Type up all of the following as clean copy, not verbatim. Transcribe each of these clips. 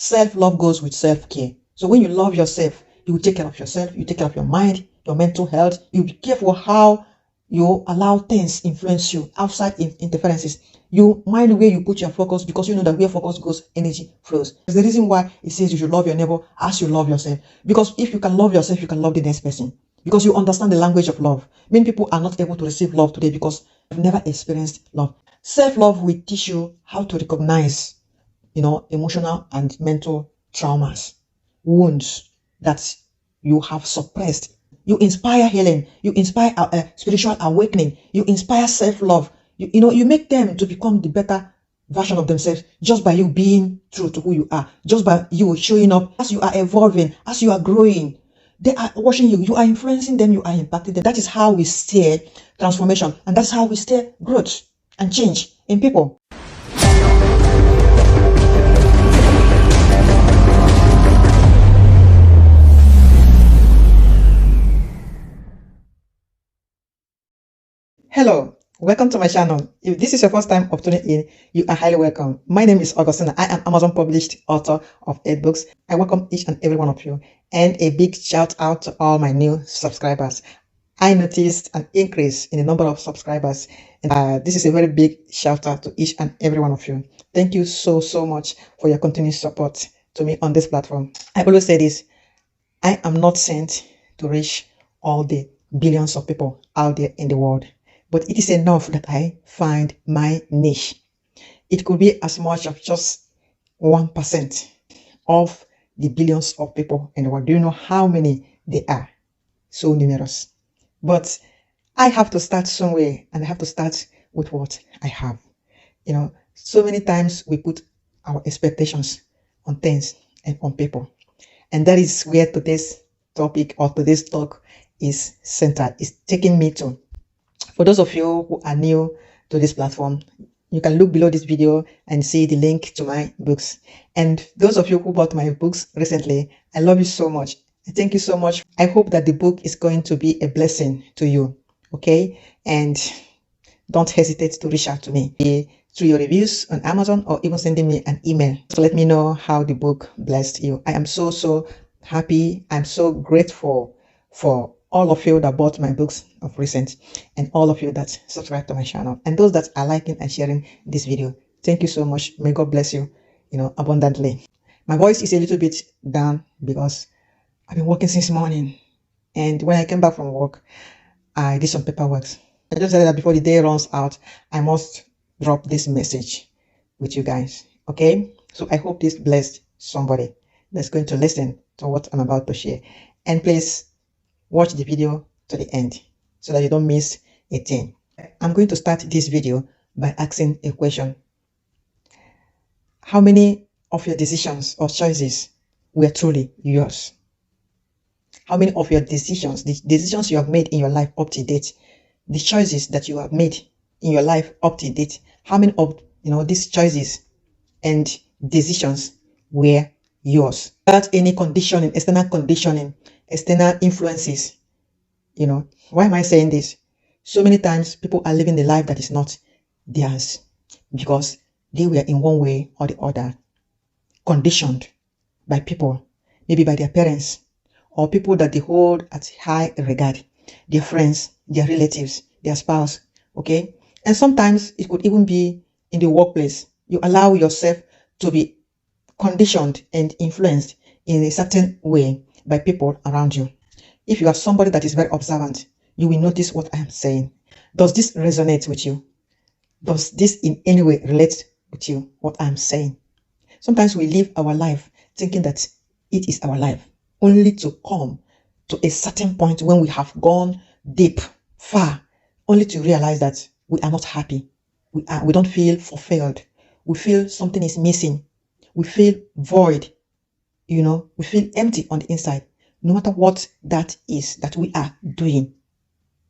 Self-love goes with self-care. So when you love yourself, you will take care of yourself, you take care of your mind, your mental health. You be careful how you allow things influence you, outside interferences. You mind where you put your focus, because you know that where focus goes, energy flows. That's the reason why it says you should love your neighbor as you love yourself. Because if you can love yourself, you can love the next person. Because you understand the language of love. Many people are not able to receive love today because they've never experienced love. Self-love will teach you how to recognize, emotional and mental traumas, wounds that you have suppressed. You inspire healing. You inspire spiritual awakening. You inspire self-love. You make them to become the better version of themselves just by you being true to who you are, just by you showing up. As you are evolving, as you are growing, they are watching you. You are influencing them. You are impacting them. That is how we steer transformation, and that's how we steer growth and change in people. Hello, welcome to my channel. If this is your first time of tuning in, you are highly welcome. My name is Augustina. I am Amazon published author of 8 books. I welcome each and every one of you, and a big shout out to all my new subscribers. I noticed an increase in the number of subscribers, and this is a very big shout out to each and every one of you. Thank you so much for your continued support to me on this platform. I always say this: I am not sent to reach all the billions of people out there in the world, but it is enough that I find my niche. It could be as much as just 1% of the billions of people in the world. Do you know how many they are? So numerous. But I have to start somewhere, and I have to start with what I have. So many times we put our expectations on things and on people. And that is where today's topic or today's talk is centered, is taking me to. For those of you who are new to this platform, you can look below this video and see the link to my books. And those of you who bought my books recently, I love you so much. Thank you so much. I hope that the book is going to be a blessing to you. Okay? And don't hesitate to reach out to me through your reviews on Amazon, or even sending me an email to let me know how the book blessed you. I am so happy. I'm so grateful for all of you that bought my books of recent, and all of you that subscribe to my channel, and those that are liking and sharing this video. Thank you so much. May God bless you, abundantly. My voice is a little bit down because I've been working since morning, and when I came back from work, I did some paperwork. I just said that before the day runs out, I must drop this message with you guys. Okay? So I hope this blessed somebody that's going to listen to what I'm about to share. And please watch the video to the end so that you don't miss a thing. I'm going to start this video by asking a question. How many of your decisions or choices were truly yours? How many of your decisions, the decisions you have made in your life up to date, the choices that you have made in your life up to date, how many of these choices and decisions were yours? Without any conditioning, external influences. Why am I saying this? So many times people are living the life that is not theirs because they were in one way or the other conditioned by people, maybe by their parents, or people that they hold at high regard, their friends, their relatives, their spouse. Okay? And sometimes it could even be in the workplace. You allow yourself to be conditioned and influenced in a certain way by people around you. If you are somebody that is very observant, you will notice what I am saying. Does this resonate with you? Does this in any way relate with you, what I am saying? Sometimes we live our life thinking that it is our life, only to come to a certain point when we have gone deep, far, only to realize that we are not happy. We don't feel fulfilled. We feel something is missing. We feel void. We feel empty on the inside. No matter what that is that we are doing,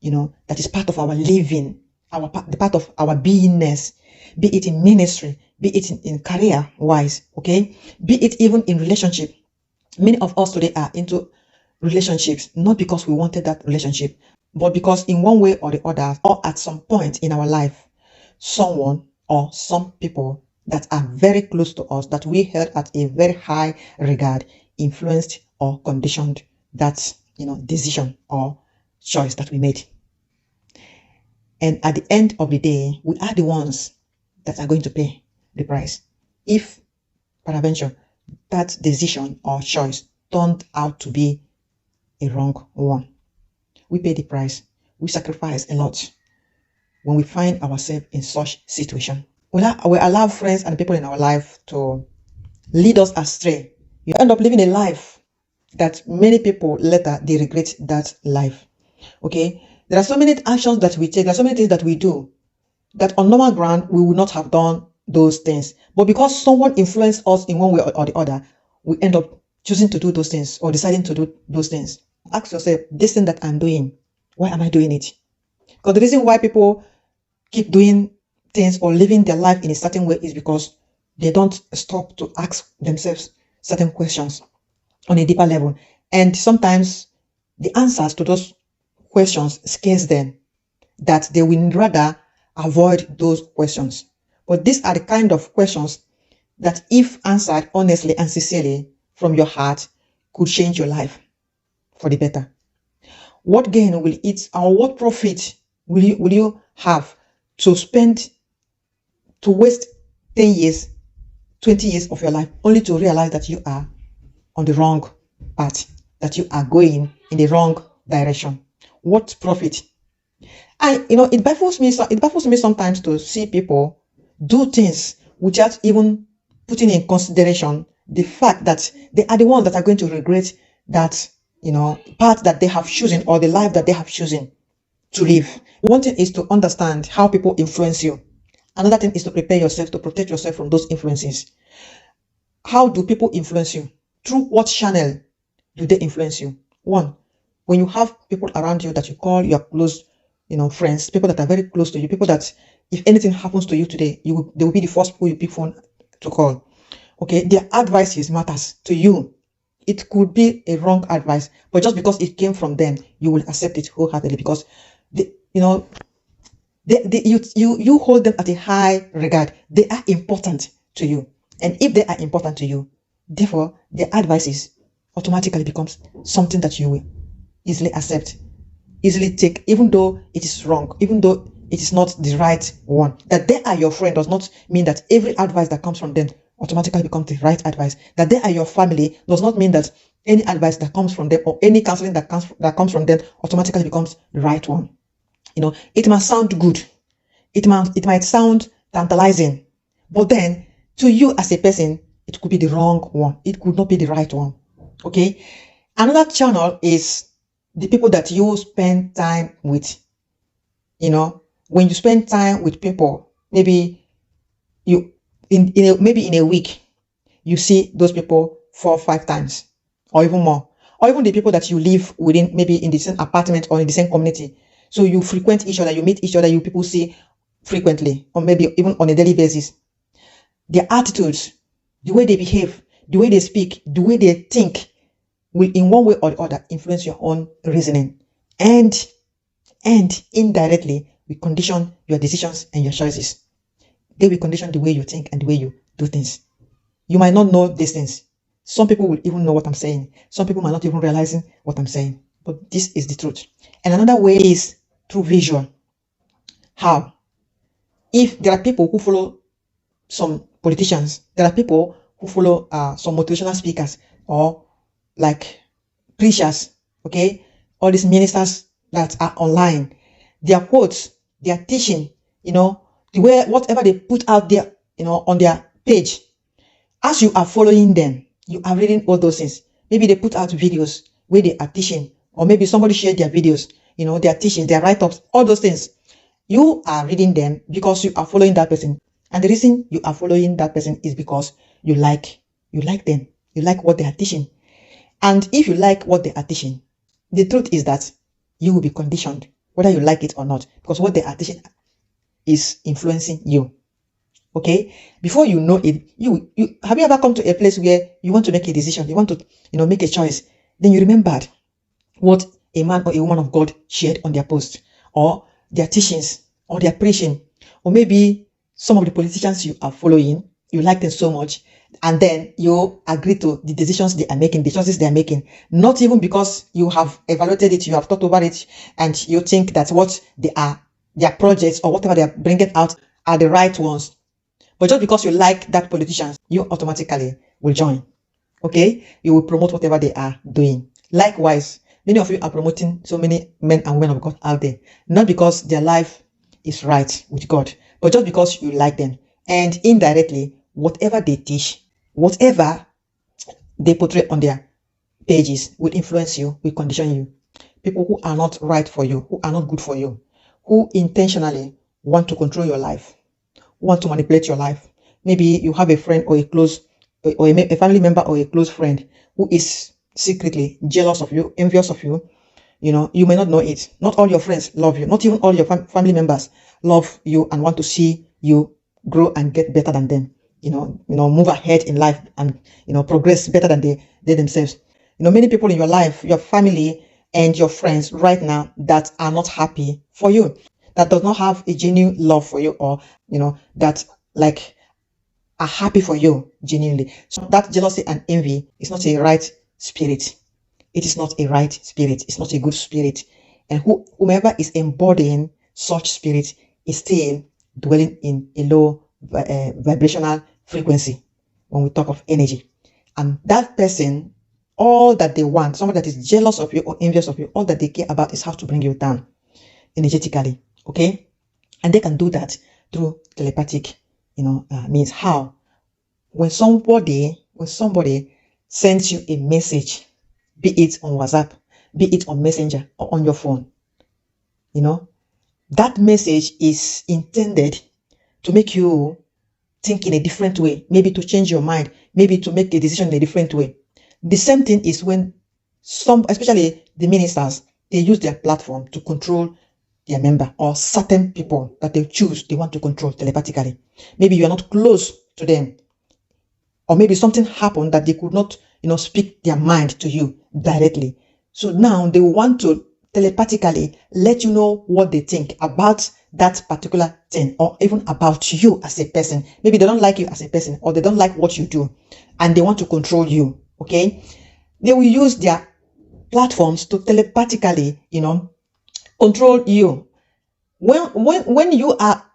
that is part of our living, the part of our beingness, be it in ministry, be it in career-wise, okay? Be it even in relationship. Many of us today are into relationships, not because we wanted that relationship, but because in one way or the other, or at some point in our life, someone or some people that are very close to us, that we held at a very high regard, influenced or conditioned that, decision or choice that we made. And at the end of the day, we are the ones that are going to pay the price. If, peradventure, that decision or choice turned out to be a wrong one, we pay the price. We sacrifice a lot when we find ourselves in such situation. We allow friends and people in our life to lead us astray. You end up living a life that many people later, they regret that life. Okay? There are so many actions that we take, there are so many things that we do that on normal ground, we would not have done those things. But because someone influenced us in one way or the other, we end up choosing to do those things or deciding to do those things. Ask yourself, this thing that I'm doing, why am I doing it? Because the reason why people keep doing things or living their life in a certain way is because they don't stop to ask themselves certain questions on a deeper level. And sometimes the answers to those questions scares them, that they will rather avoid those questions. But these are the kind of questions that, if answered honestly and sincerely from your heart, could change your life for the better. What gain will it, or what profit will you have to waste 10 years, 20 years of your life only to realize that you are on the wrong path, that you are going in the wrong direction? What profit? And it baffles me sometimes to see people do things without even putting in consideration the fact that they are the ones that are going to regret that, path that they have chosen or the life that they have chosen to live. One thing is to understand how people influence you. Another thing is to prepare yourself, to protect yourself from those influences. How do people influence you? Through what channel do they influence you? One, when you have people around you that you call your close, friends, people that are very close to you, people that if anything happens to you today, they will be the first people you pick phone to call. Okay, their advice matters to you. It could be a wrong advice, but just because it came from them, you will accept it wholeheartedly because you hold them at a high regard. They are important to you, and if they are important to you, therefore their advices automatically becomes something that you will easily accept, easily take, even though it is wrong, even though it is not the right one. That they are your friend does not mean that every advice that comes from them automatically becomes the right advice. That they are your family does not mean that any advice that comes from them or any counseling that comes from them automatically becomes the right one. It must sound good. It might sound tantalizing, but then to you as a person, it could be the wrong one. It could not be the right one. Okay. Another channel is the people that you spend time with. When you spend time with people, maybe maybe in a week, you see those people 4 or 5 times or even more, or even the people that you live within, maybe in the same apartment or in the same community. So you frequent each other, you meet each other, you people see frequently, or maybe even on a daily basis. Their attitudes, the way they behave, the way they speak, the way they think will in one way or the other influence your own reasoning. And indirectly will condition your decisions and your choices. They will condition the way you think and the way you do things. You might not know these things. Some people will even know what I'm saying. Some people might not even realizing what I'm saying. But this is the truth. And another way is through visual. How? If there are people who follow some politicians, there are people who follow some motivational speakers or like preachers, okay? All these ministers that are online, their quotes, their teaching, the way, whatever they put out there, on their page, as you are following them, you are reading all those things. Maybe they put out videos where they are teaching, or maybe somebody shared their videos, their teaching, their write-ups, all those things. You are reading them because you are following that person. And the reason you are following that person is because you like them. You like what they are teaching. And if you like what they are teaching, the truth is that you will be conditioned, whether you like it or not, because what they are teaching is influencing you. Okay? Before you know it, have you ever come to a place where you want to make a decision, you want to, make a choice, then you remembered what a man or a woman of God shared on their post, or their teachings, or their preaching, or maybe some of the politicians you are following, you like them so much, and then you agree to the decisions they are making, the choices they are making, not even because you have evaluated it, you have thought over it, and you think that what they are, their projects or whatever they are bringing out are the right ones. But just because you like that politician, you automatically will join. Okay? You will promote whatever they are doing. Likewise, many of you are promoting so many men and women of God out there, not because their life is right with God, but just because you like them. And indirectly, whatever they teach, whatever they portray on their pages will influence you, will condition you. People who are not right for you, who are not good for you, who intentionally want to control your life, want to manipulate your life. Maybe you have a friend or a close, or a family member or a close friend who is secretly jealous of you, envious of you. You may not know it. Not all your friends love you. Not even all your family members love you and want to see you grow and get better than them. Move ahead in life and, progress better than they themselves. Many people in your life, your family and your friends right now that are not happy for you, that does not have a genuine love for you, or, that like are happy for you genuinely. So that jealousy and envy is not a right spirit. It is not a right spirit. It's not a good spirit. And whomever is embodying such spirit is still dwelling in a low vibrational frequency when we talk of energy. And that person, all that they want, somebody that is jealous of you or envious of you, all that they care about is how to bring you down energetically. Okay? And they can do that through telepathic, means. How? When somebody sends you a message, be it on WhatsApp, be it on Messenger or on your phone, that message is intended to make you think in a different way, maybe to change your mind, maybe to make a decision in a different way. The same thing is when especially the ministers, they use their platform to control their member or certain people that they want to control telepathically. Maybe you are not close to them, or maybe something happened that they could not, speak their mind to you directly. So now they want to telepathically let you know what they think about that particular thing, or even about you as a person. Maybe they don't like you as a person, or they don't like what you do, and they want to control you. Okay? They will use their platforms to telepathically, control you. When you are,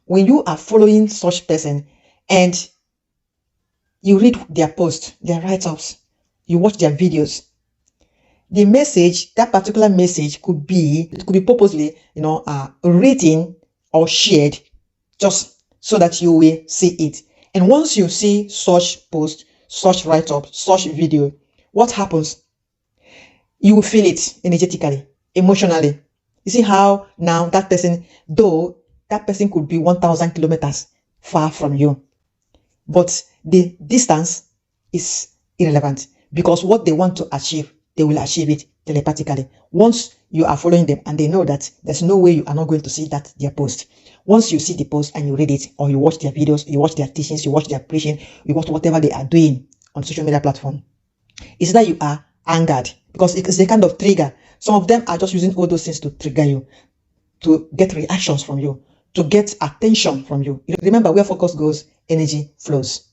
when you are following such person and you read their posts, their write-ups, you watch their videos, the message, that particular message could be purposely, written or shared just so that you will see it. And once you see such post, such write-up, such video, what happens? You will feel it energetically, emotionally. You see how now that person, though that person could be 1,000 kilometers far from you, but the distance is irrelevant, because what they want to achieve, they will achieve it telepathically. Once you are following them and they know that there's no way you are not going to see that their post. Once you see the post and you read it, or you watch their videos, you watch their teachings, you watch their preaching, you watch whatever they are doing on social media platform, it's that you are angered, because it's a kind of trigger. Some of them are just using all those things to trigger you, to get reactions from you, to get attention from you. Remember, where focus goes, energy flows.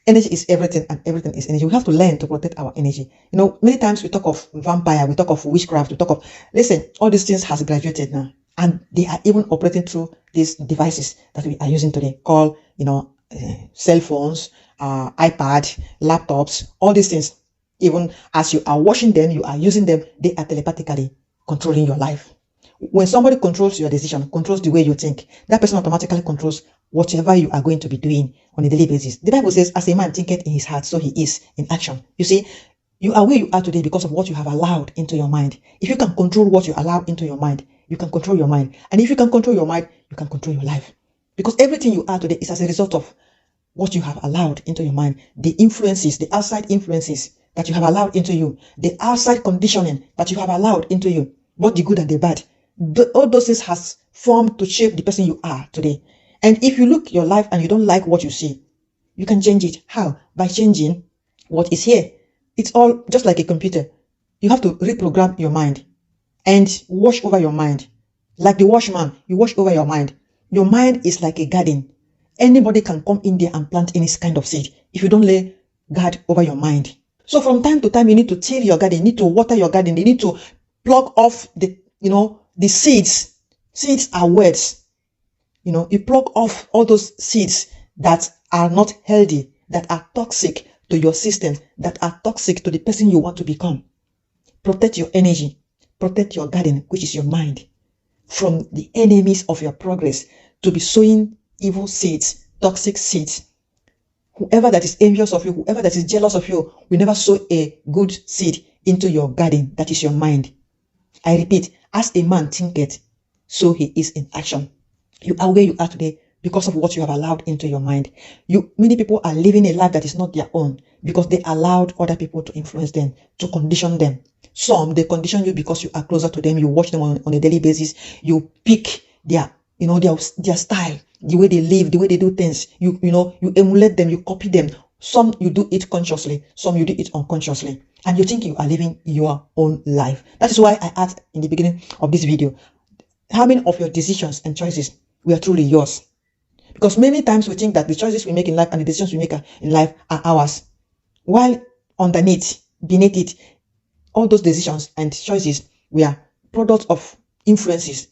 Energy is everything, and everything is energy. We have to learn to protect our energy. Many times we talk of vampire, we talk of witchcraft, we talk of, listen, all these things has graduated now, and they are even operating through these devices that we are using today, called, cell phones, iPad, laptops, all these things. Even as you are watching them, you are using them, they are telepathically controlling your life. When somebody controls your decision, controls the way you think, that person automatically controls whatever you are going to be doing on a daily basis. The Bible says, as a man thinketh in his heart, so he is in action. You see, you are where you are today because of what you have allowed into your mind. If you can control what you allow into your mind, you can control your mind. And if you can control your mind, you can control your life. Because everything you are today is as a result of what you have allowed into your mind. The influences, the outside influences that you have allowed into you, the outside conditioning that you have allowed into you, both the good and the bad. All those things has formed to shape the person you are today. And if you look your life and you don't like what you see, you can change it. How? By changing what is here. It's all just like a computer. You have to reprogram your mind and wash over your mind. Like the washman, you wash over your mind. Your mind is like a garden. Anybody can come in there and plant any kind of seed if you don't lay guard over your mind. So from time to time, you need to till your garden, you need to water your garden, you need to pluck off the seeds. Seeds are words. You pluck off all those seeds that are not healthy, that are toxic to your system, that are toxic to the person you want to become. Protect your energy, protect your garden, which is your mind, from the enemies of your progress to be sowing evil seeds, toxic seeds. Whoever that is envious of you, whoever that is jealous of you, will never sow a good seed into your garden. That is your mind. I repeat, as a man thinketh, so he is in action. You are where you are today because of what you have allowed into your mind. Many people are living a life that is not their own because they allowed other people to influence them, to condition them. Some, they condition you because you are closer to them. You watch them on a daily basis. You pick their style, the way they live, the way they do things. You emulate them, you copy them. Some you do it consciously, some you do it unconsciously, and you think you are living your own life. That is why I asked in the beginning of this video, how many of your decisions and choices were truly yours? Because many times we think that the choices we make in life and the decisions we make in life are ours, while beneath it, all those decisions and choices were products of influences,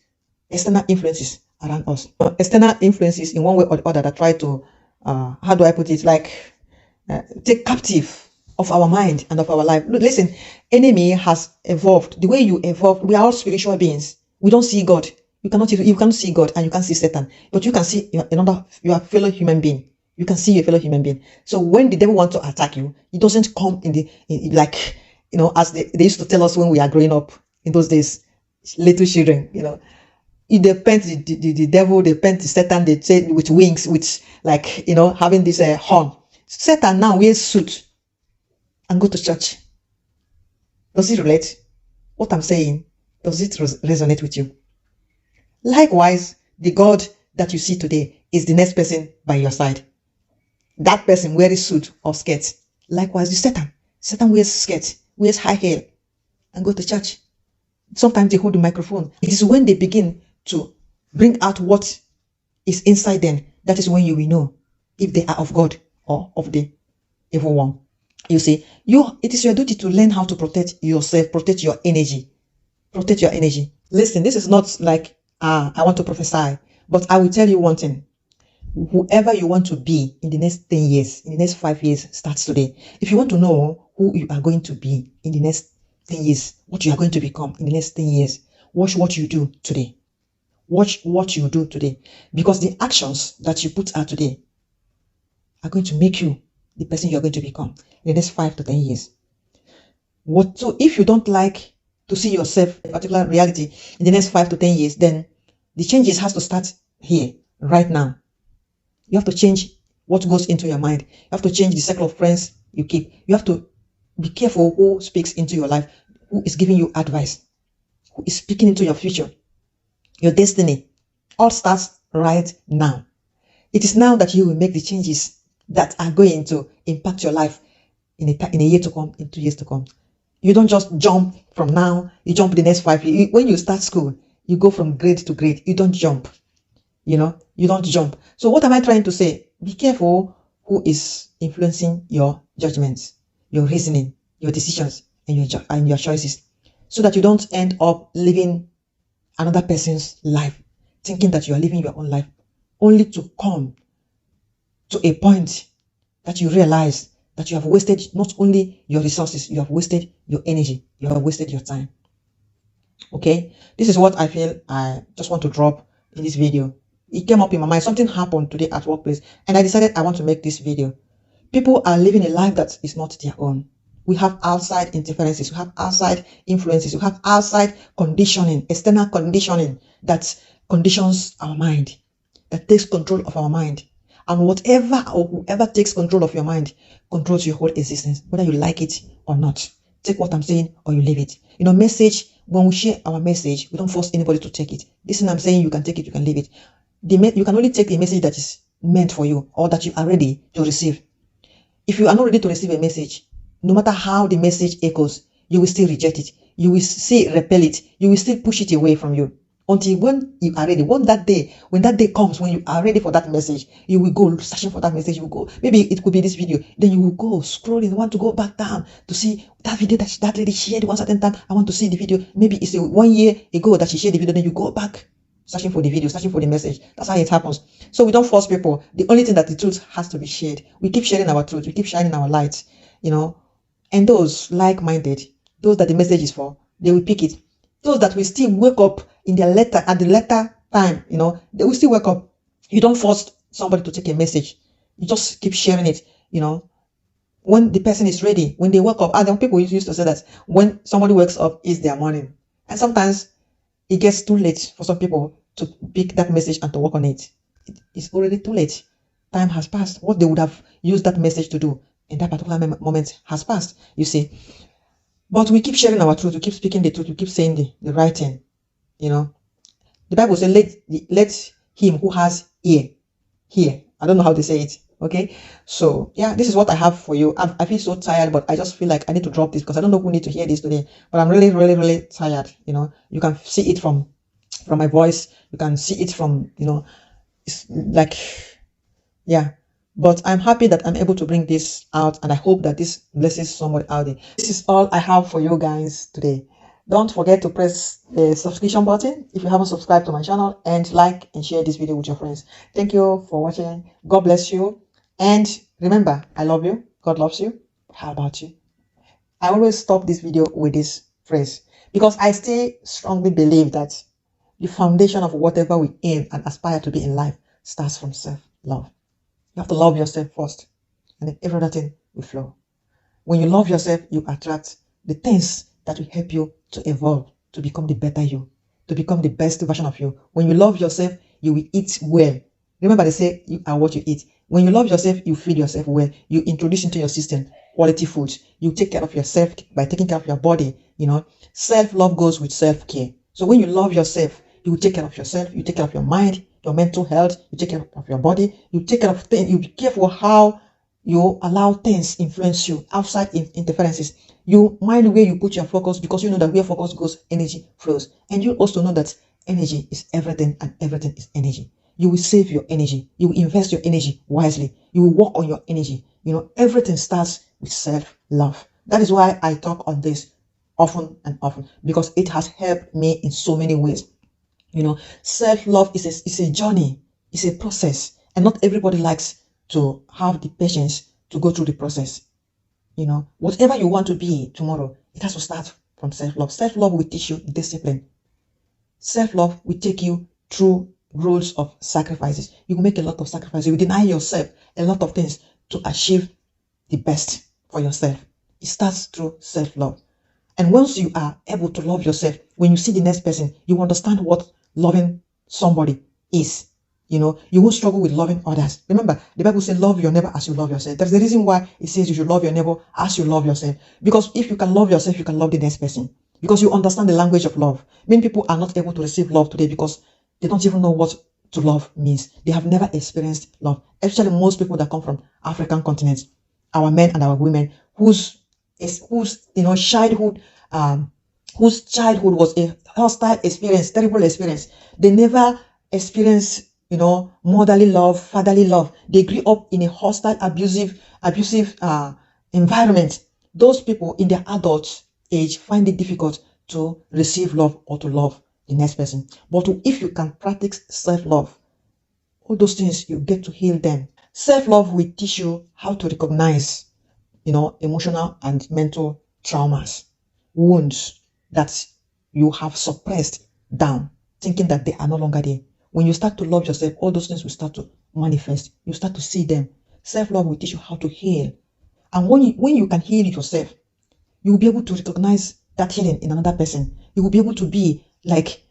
external influences around us. External influences in one way or the other that try to, how do I put it, take captive of our mind and of our life. Look, listen, enemy has evolved. The way you evolved, we are all spiritual beings. We don't see God. You cannot see God and you can't see Satan, but you can see your fellow human being. You can see your fellow human being. So when the devil wants to attack you, he doesn't come as they used to tell us when we are growing up in those days, little children, they paint the devil, they paint the Satan, they say with wings, with having this horn. Satan now wears suit and go to church. Does it relate? What I'm saying, does it resonate with you? Likewise, the God that you see today is the next person by your side. That person wears suit or skirt. Likewise, the Satan. Satan wears skirt, wears high heel, and go to church. Sometimes they hold the microphone. It is when they begin to bring out what is inside them, that is when you will know if they are of God or of the evil one. You see, it is your duty to learn how to protect yourself, protect your energy. Protect your energy. Listen, this is not like I want to prophesy, but I will tell you one thing. Whoever you want to be in the next 10 years, in the next 5 years, starts today. If you want to know who you are going to be in the next 10 years, what you are going to become in the next 10 years, watch what you do today. Watch what you do today. Because the actions that you put out today are going to make you the person you are going to become in the next 5 to 10 years. So if you don't like to see yourself in a particular reality in the next 5 to 10 years, then the changes has to start here, right now. You have to change what goes into your mind. You have to change the circle of friends you keep. You have to be careful who speaks into your life, who is giving you advice, who is speaking into your future, your destiny. All starts right now. It is now that you will make the changes that are going to impact your life in a year to come, in 2 years to come. You don't just jump from now, you jump the next 5 years. When you start school, you go from grade to grade. You don't jump. You don't jump. So what am I trying to say? Be careful who is influencing your judgments, your reasoning, your decisions, and your choices, so that you don't end up living another person's life, thinking that you are living your own life, only to come to a point that you realize that you have wasted not only your resources, you have wasted your energy, you have wasted your time. Okay, this is what I feel I just want to drop in this video. It came up in my mind. Something happened today at workplace, and I decided I want to make this video. People are living a life that is not their own. We have outside interferences, we have outside influences, we have outside conditioning, external conditioning that conditions our mind, that takes control of our mind. And whatever or whoever takes control of your mind controls your whole existence, whether you like it or not. Take what I'm saying or you leave it. Message, when we share our message, we don't force anybody to take it. This thing I'm saying, you can take it, you can leave it. You can only take a message that is meant for you or that you are ready to receive. If you are not ready to receive a message, no matter how the message echoes, you will still reject it. You will still repel it. You will still push it away from you. until when you are ready. When that day comes, when you are ready for that message, you will go searching for that message. You will go, maybe it could be this video, then you will go scrolling, want to go back down to see that video that lady shared one certain time. I want to see the video. Maybe it's 1 year ago that she shared the video, then you go back searching for the video, searching for the message. That's how it happens. So we don't force people. The only thing that the truth has to be shared. We keep sharing our truth, we keep shining our lights, and those like-minded, those that the message is for, they will pick it. Those that will still wake up in their letter at the letter time, they will still wake up. You don't force somebody to take a message. You just keep sharing it, when the person is ready, when they wake up. And then people used to say that when somebody wakes up, it's their morning. And sometimes it gets too late for some people to pick that message and to work on it. It's already too late. Time has passed. What they would have used that message to do in that particular moment has passed, you see. But we keep sharing our truth, we keep speaking the truth, we keep saying the right thing, The Bible says, let him who has ear hear. I don't know how to say it, okay? So, yeah, this is what I have for you. I feel so tired, but I just feel like I need to drop this because I don't know who need to hear this today. But I'm really, really, really tired, You can see it from my voice. You can see it from, it's like, yeah. But I'm happy that I'm able to bring this out, and I hope that this blesses somebody out there. This is all I have for you guys today. Don't forget to press the subscription button if you haven't subscribed to my channel, and like and share this video with your friends. Thank you for watching. God bless you. And remember, I love you. God loves you. How about you? I always stop this video with this phrase because I still strongly believe that the foundation of whatever we aim and aspire to be in life starts from self-love. You have to love yourself first, and then every other thing will flow. When you love yourself, you attract the things that will help you to evolve, to become the better you, to become the best version of you. When you love yourself, you will eat well. Remember, they say you are what you eat. When you love yourself, you feed yourself well. You introduce into your system quality foods. You take care of yourself by taking care of your body. Self-love goes with self-care. So when you love yourself, you will take care of yourself. You take care of your mind, your mental health. You take care of your body. You take care of things. You be careful how you allow things influence you, outside interferences. You mind where you put your focus, because you know that where focus goes, energy flows. And you also know that energy is everything, and everything is energy. You will save your energy. You will invest your energy wisely. You will work on your energy. Everything starts with self-love. That is why I talk on this often and often, because it has helped me in so many ways. Self-love is a journey, it's a process, and not everybody likes to have the patience to go through the process. Whatever you want to be tomorrow, it has to start from self-love. Self-love will teach you discipline. Self-love will take you through roles of sacrifices. You will make a lot of sacrifices. You will deny yourself a lot of things to achieve the best for yourself. It starts through self-love. And once you are able to love yourself, when you see the next person, you understand what loving somebody is. You won't struggle with loving others. Remember, the Bible says, love your neighbor as you love yourself. That's the reason why it says you should love your neighbor as you love yourself. Because if you can love yourself, you can love the next person. Because you understand the language of love. Many people are not able to receive love today because they don't even know what to love means. They have never experienced love. Especially most people that come from African continents, our men and our women, whose childhood was a hostile experience, terrible experience. They never experienced, motherly love, fatherly love. They grew up in a hostile, abusive environment. Those people in their adult age find it difficult to receive love or to love the next person. But if you can practice self-love, all those things, you get to heal them. Self-love will teach you how to recognize, emotional and mental traumas, wounds that you have suppressed down, thinking that they are no longer there. When you start to love yourself, all those things will start to manifest. You start to see them. Self-love will teach you how to heal. And when you can heal yourself, you will be able to recognize that healing in another person. You will be able to be like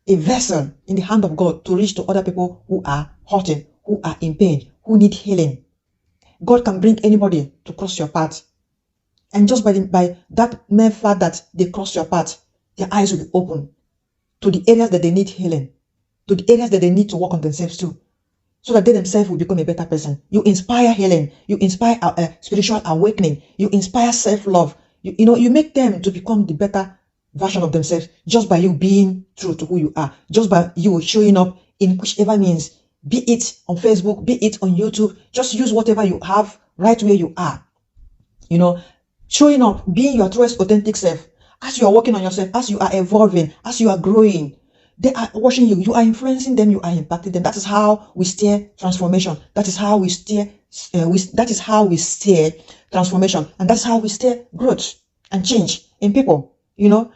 a vessel in the hand of God to reach to other people who are hurting, who are in pain, who need healing. God can bring anybody to cross your path. And just by that mere fact that they cross your path, their eyes will be open to the areas that they need healing, to the areas that they need to work on themselves too, so that they themselves will become a better person. You inspire healing. You inspire spiritual awakening. You inspire self-love. You make them to become the better version of themselves just by you being true to who you are, just by you showing up in whichever means, be it on Facebook, be it on YouTube. Just use whatever you have right where you are. You know, showing up, being your truest authentic self. As you are working on yourself, as you are evolving, as you are growing, they are watching you. You are influencing them. You are impacting them. That is how we steer transformation. That is how we steer. That is how we steer transformation, and that's how we steer growth and change in people. You know,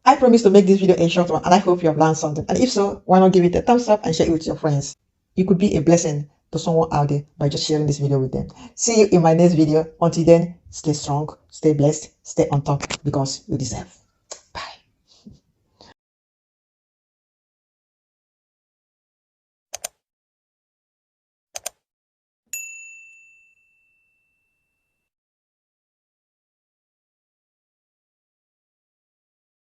I promise to make this video a short one, and I hope you have learned something. And if so, why not give it a thumbs up and share it with your friends? You could be a blessing to someone out there by just sharing this video with them. See you in my next video. Until then, stay strong, stay blessed, stay on top, because you deserve.